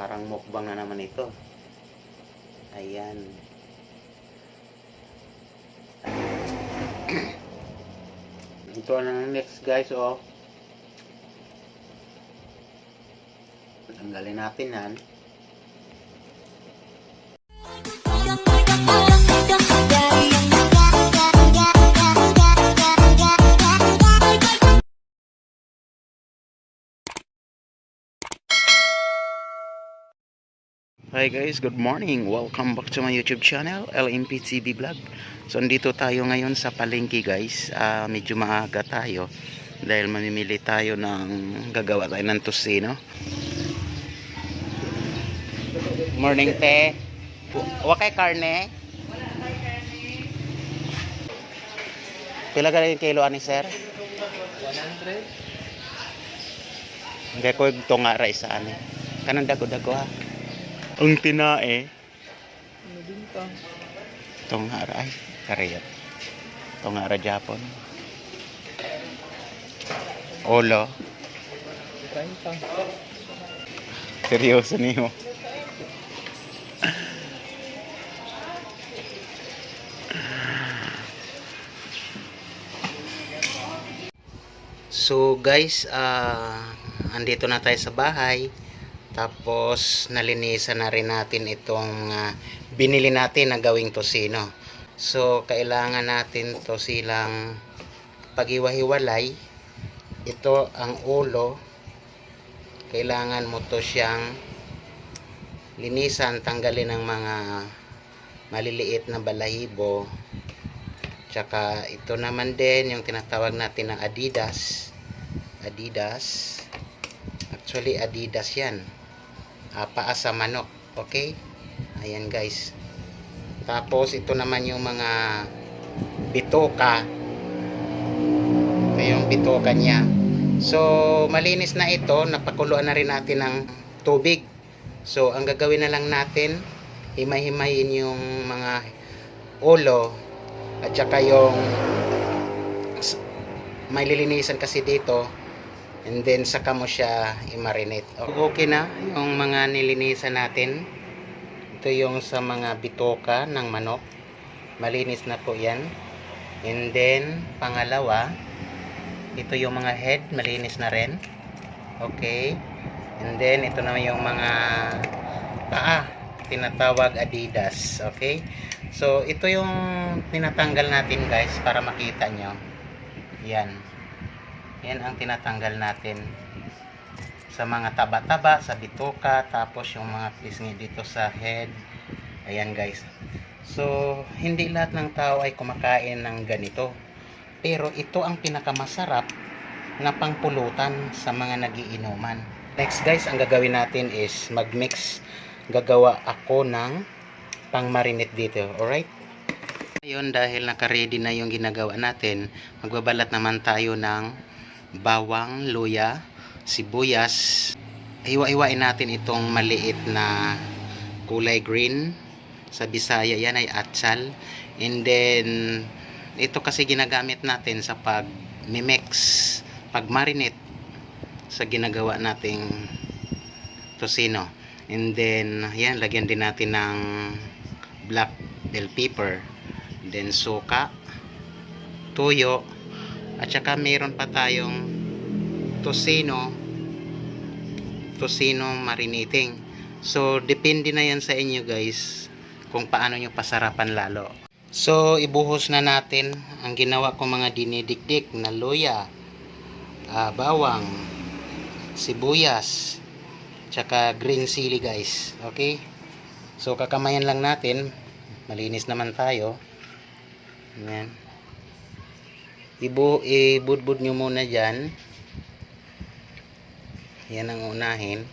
Parang mukbang na naman ito. Ayan. Ito ang next guys, oh. Tanggalin natin yan. Hi guys, good morning. Welcome back to my YouTube channel, LMP TV Vlog. So andito tayo ngayon sa palengke guys. Medyo maaga tayo dahil mamimili tayo ng gagawa tayo ng tosino. Morning te. Wakay karne? Pila ka yung kilo ani sir? 100. Hindi ko ito nga rice ani. Kanang dago-dago ha. Ang tinae. Ano din ka? Tongara ay karayat. Tongara Japon. Olo. Kain ka. Seryoso niyo. So guys, andito na tayo sa bahay. Tapos nalinisan na rin natin itong binili natin na gawing tosino. So kailangan natin to silang paghiwa-hiwalay. Ito ang ulo. Kailangan mo to siyang linisan, tanggalin ng mga maliliit na balahibo. Tsaka ito naman din yung tinatawag natin na Adidas. Actually Adidas yan. Paa sa manok. Okay? Ayan guys. Tapos ito naman yung mga bitoka. Ito yung bitoka niya. So malinis na ito. Napakuluan na rin natin ng tubig. So ang gagawin na lang natin, himay-himayin yung mga ulo at saka yung may lilinisan kasi dito. And then saka mo siya i-marinate. Okay na yung mga nilinisan natin. Ito yung sa mga bitoka ng manok. Malinis na po yan. And then pangalawa, ito yung mga head, malinis na rin. Okay. And then ito naman yung mga paa, tinatawag Adidas. Okay. So ito yung tinatanggal natin guys para makita nyo. Yan. Yan ang tinatanggal natin sa mga taba-taba, sa bitoka, tapos yung mga pisngi dito sa head. Ayan guys. So, hindi lahat ng tao ay kumakain ng ganito. Pero ito ang pinakamasarap na pangpulutan sa mga nagiinuman. Next guys, ang gagawin natin is mag-mix. Gagawa ako ng pang-marinate dito. Alright? Ngayon, dahil naka-ready na yung ginagawa natin, magbabalat naman tayo ng bawang, luya, sibuyas. Hiwa-hiwain natin itong maliit na kulay green. Sa Bisaya yan ay atsal. And then ito kasi ginagamit natin sa pag-mix, pag-marinate sa ginagawa nating tosino. And then yan, lagyan din natin ng black bell pepper, then suka, tuyo, at saka mayroon pa tayong tosino marinating. So depende na yan sa inyo guys kung paano nyo pasarapan lalo. So ibuhos na natin ang ginawa ko mga dinidikdik na luya, bawang, sibuyas, tsaka green chili guys. Okay, so kakamayan lang natin, malinis naman tayo. Ayan. Ibudbud nyo muna dyan. Yan ang unahin.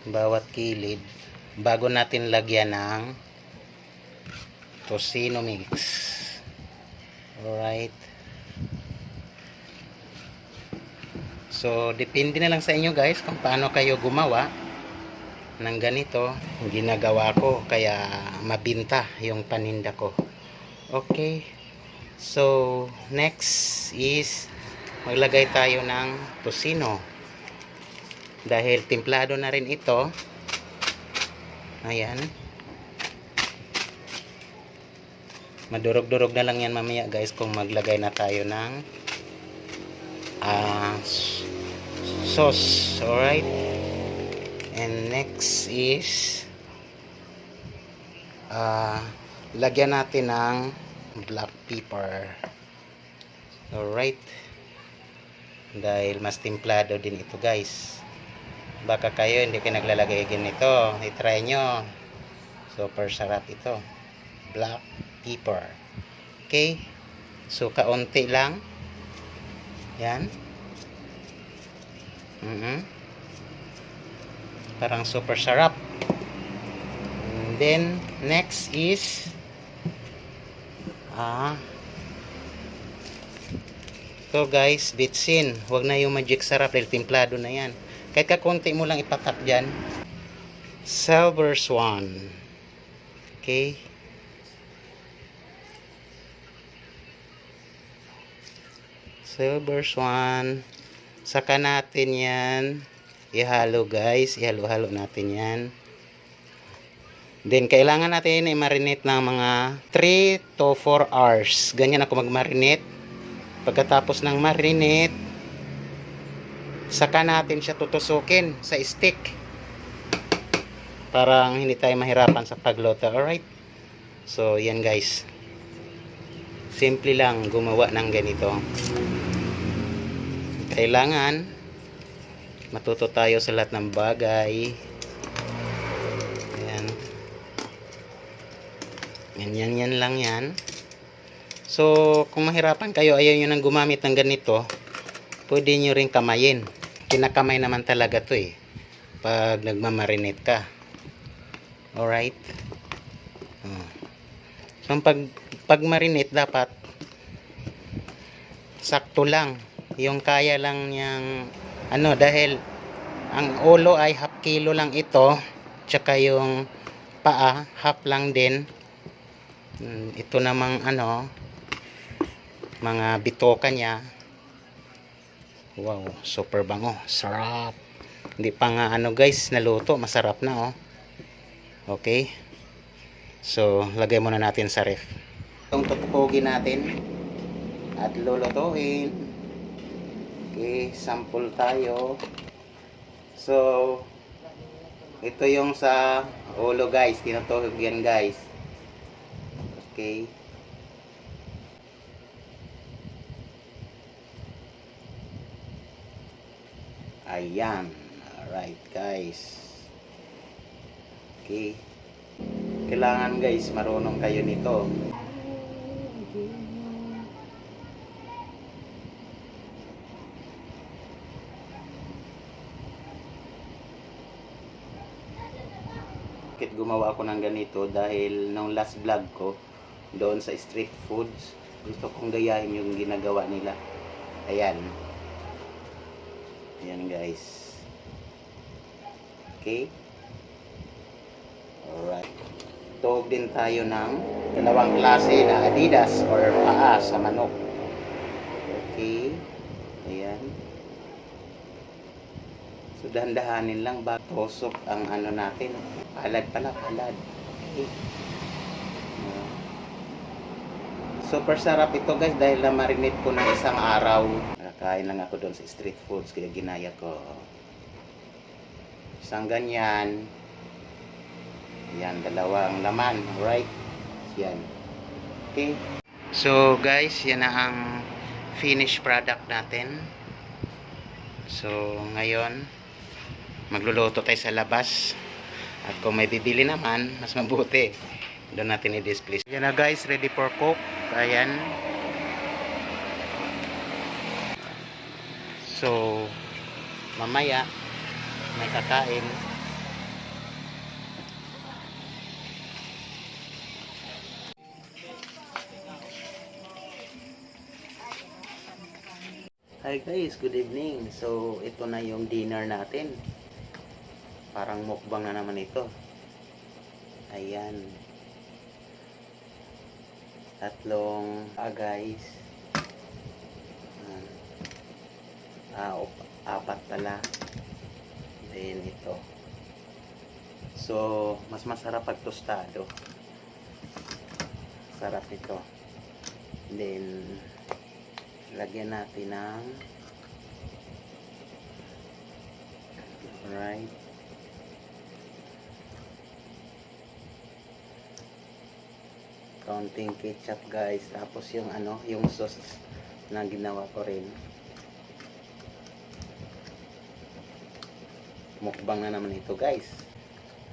Bawat kilid. Bago natin lagyan ng tosino mix. Alright. So, depende na lang sa inyo guys kung paano kayo gumawa ng ganito. Ginagawa ko kaya mabinta yung paninda ko. Okay, so next is maglagay tayo ng tosino. Dahil timplado na rin ito. Ayan. Madurog-durog na lang yan mamaya guys kung maglagay na tayo ng sauce. Alright. And next is lagyan natin ng black pepper. Alright. Dahil mas timplado din ito guys. Baka kayo hindi kayo naglalagay ganito. I-try nyo. Super sarap ito. Black pepper. Okay. So kaunti lang. Yan. Parang super sarap. And then next is ito guys, bitsin. Huwag na yung magic sarap dahil timplado na yan. Kahit kakunti mo lang ipatak dyan. Silver Swan. Okay. Silver Swan. Saka natin yan ihalo guys. Ihalo-halo natin yan. Then kailangan natin i-marinate ng mga 3 to 4 hours. Ganyan ako mag-marinate. Pagkatapos ng marinate, saka natin siya tutusukin sa stick. Parang hindi tayo mahirapan sa pagluto. Alright. So yan guys. Simple lang gumawa ng ganito. Kailangan matuto tayo sa lahat ng bagay. Ayan. Yan lang yan. So, kung mahirapan kayo, ayaw nyo nang gumamit ng ganito, pwede nyo rin kamayin. Kinakamay naman talaga to eh. Pag nagmamarinate ka. Alright. So, pag marinate, dapat sakto lang. Yung kaya lang niyang, dahil ang ulo ay half kilo lang ito, tsaka yung paa, half lang din. Ito namang mga bitoka niya. Wow, super bango. Sarap. Hindi pa nga guys, naluto. Masarap na Okay. So, lagay muna natin sa ref. Itong tutupugin natin at lulutuin. Okay, sample tayo. So, ito yung sa ulo guys. Tinutuhog yan guys. Okay. Ayan. Alright guys. Okay. Kailangan guys marunong kayo nito. Bakit gumawa ako ng ganito? Dahil nung last vlog ko doon sa street foods, gusto kong gayahin yung ginagawa nila. Ayan. Ayan guys. Okay. Alright. Tuhog din tayo ng dalawang klase na Adidas or paa sa manok. Okay. Ayan. So dahan-dahanin lang ba tusok ang natin. Palad pala, palad. Okay. Super sarap ito guys dahil na-marinate ko ng isang araw. Nakakain lang ako doon sa street foods kaya ginaya ko. Isang ganyan. Yan, dalawang laman. Alright? Yan. Okay. So guys, yan na ang finished product natin. So ngayon, magluluto tayo sa labas. At kung may bibili naman, mas mabuti. Doon natin i-display. Yan na guys, ready for cook. Ayan. So, mamaya, may kakain. Hi guys, good evening. So, ito na yung dinner natin. Parang mukbang na naman ito. Ayan. Tatlong guys. Apat pala. Then ito. So, mas masarap pag tostado. Sarap ito. Then, lagyan natin ng right. Kaunting ketchup guys. Tapos yung ano, yung sauce na ginawa ko rin. Mukbang na naman ito guys.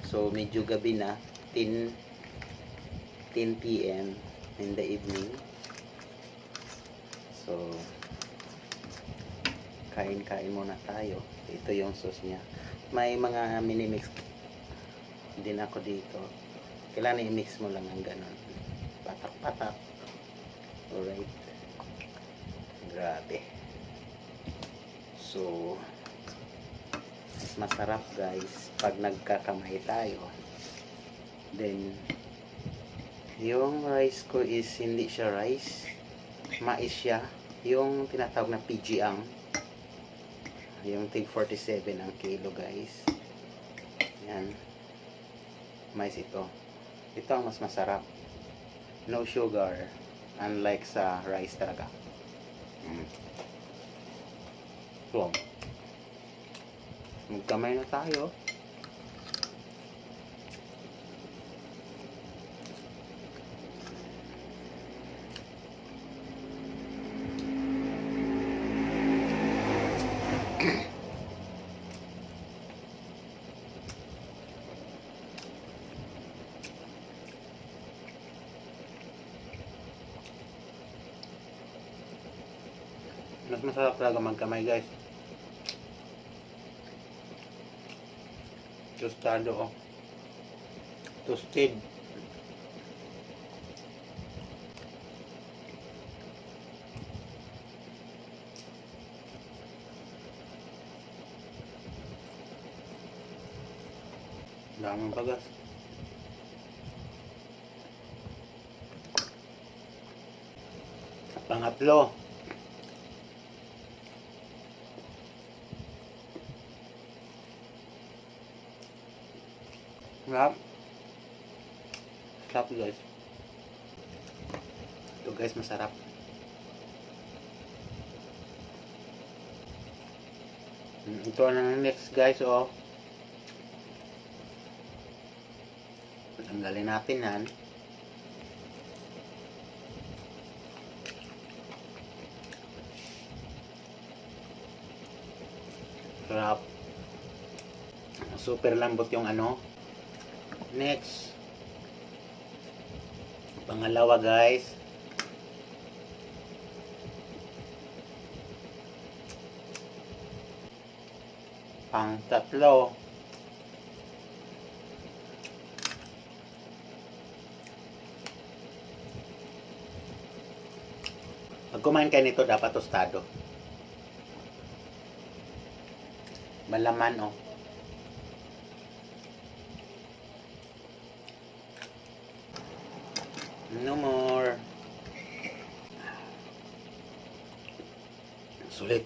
So medyo gabi na, 10 PM in the evening. So kain-kain muna tayo. Ito yung sauce niya. May mga mini-mix din ako dito. Kailangan i-mix mo lang ng ganon. Patak-patak. Alright. Grabe. So masarap guys pag nagkakamay tayo. Then yung rice ko is hindi siya rice, mais siya, yung tinatawag na PGang, yung tig 47 ang kilo guys. Yan, mais ito ang mas masarap, no sugar, unlike sa rice talaga. So magkamay na tayo. Mas masarap talaga magkamay guys. Tostado oh. Toasted. Daming bagas. Pangatlo. Sarap. Sarap guys. Ito guys masarap. Ito ang next guys oh. Tanggalin natin yan. Sarap. Super lambot yung ano. Next, pangalawa guys, pang tatlo, pag kumain kayo nito dapat tostado, malaman oh. No more. Sulit.